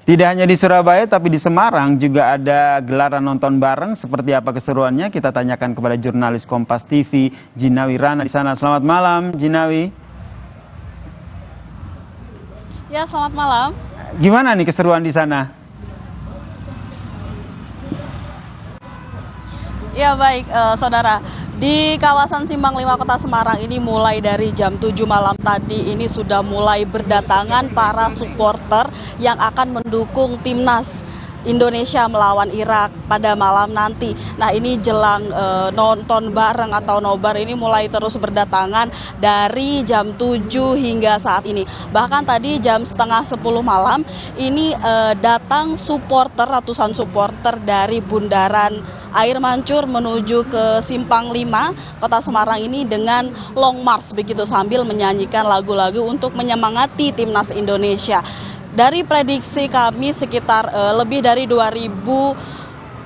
Tidak hanya di Surabaya, tapi di Semarang juga ada gelaran nonton bareng. Seperti apa keseruannya? Kita tanyakan kepada jurnalis Kompas TV, Jinawi Rana di sana. Selamat malam, Jinawi. Ya, selamat malam. Gimana nih keseruan di sana? Ya, baik, saudara. Di kawasan Simpang 5 Kota Semarang ini mulai dari jam 7 malam tadi ini sudah mulai berdatangan para supporter yang akan mendukung timnas Indonesia melawan Irak pada malam nanti. Nah, ini jelang nonton bareng atau nobar ini mulai terus berdatangan dari jam 7 hingga saat ini. Bahkan tadi jam setengah 10 malam ini datang ratusan supporter dari Bundaran Air Mancur menuju ke Simpang 5 Kota Semarang ini dengan long march begitu sambil menyanyikan lagu-lagu untuk menyemangati timnas Indonesia. Dari prediksi kami sekitar lebih dari 2.000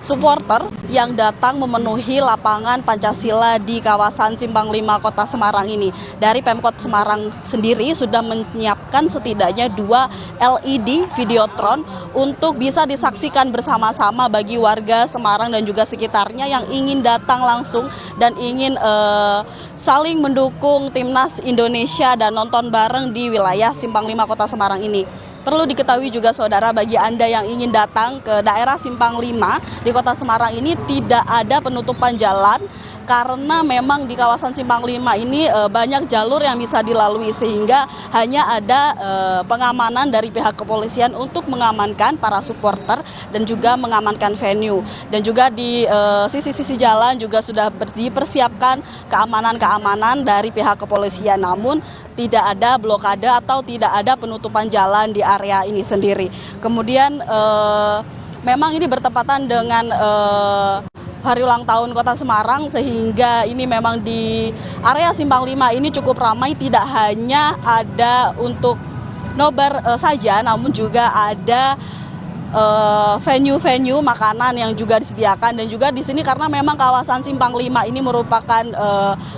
supporter yang datang memenuhi lapangan Pancasila di kawasan Simpang 5 Kota Semarang ini. Dari Pemkot Semarang sendiri sudah menyiapkan setidaknya 2 LED Videotron untuk bisa disaksikan bersama-sama bagi warga Semarang dan juga sekitarnya yang ingin datang langsung dan ingin saling mendukung timnas Indonesia dan nonton bareng di wilayah Simpang 5 Kota Semarang ini. Perlu diketahui juga saudara, bagi Anda yang ingin datang ke daerah Simpang 5 di Kota Semarang ini tidak ada penutupan jalan karena memang di kawasan Simpang 5 ini banyak jalur yang bisa dilalui sehingga hanya ada pengamanan dari pihak kepolisian untuk mengamankan para supporter dan juga mengamankan venue. Dan juga di sisi-sisi jalan juga sudah dipersiapkan keamanan-keamanan dari pihak kepolisian, namun tidak ada blokade atau tidak ada penutupan jalan di area ini sendiri. Kemudian memang ini bertepatan dengan hari ulang tahun Kota Semarang sehingga ini memang di area Simpang 5 ini cukup ramai, tidak hanya ada untuk nobar saja namun juga ada venue-venue makanan yang juga disediakan. Dan juga di sini karena memang kawasan Simpang 5 ini merupakan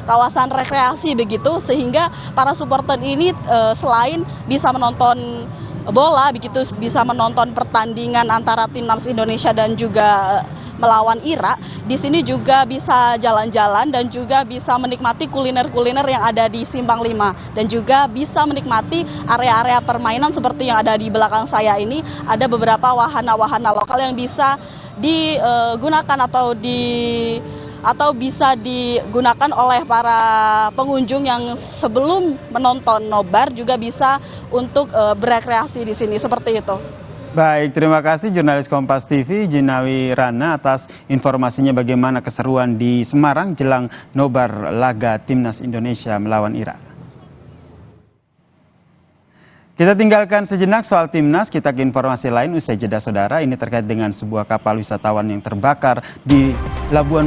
kawasan rekreasi begitu sehingga para supporter ini selain bisa menonton bola begitu, bisa menonton pertandingan antara timnas Indonesia dan juga melawan Irak, di sini juga bisa jalan-jalan dan juga bisa menikmati kuliner-kuliner yang ada di Simpang 5 dan juga bisa menikmati area-area permainan seperti yang ada di belakang saya ini. Ada beberapa wahana-wahana lokal yang bisa digunakan atau bisa digunakan oleh para pengunjung yang sebelum menonton nobar juga bisa untuk berekreasi di sini seperti itu. Baik, terima kasih jurnalis Kompas TV Jinawi Rana atas informasinya bagaimana keseruan di Semarang jelang nobar laga timnas Indonesia melawan Irak. Kita tinggalkan sejenak soal timnas, kita ke informasi lain usai jeda saudara. Ini terkait dengan sebuah kapal wisatawan yang terbakar di Labuan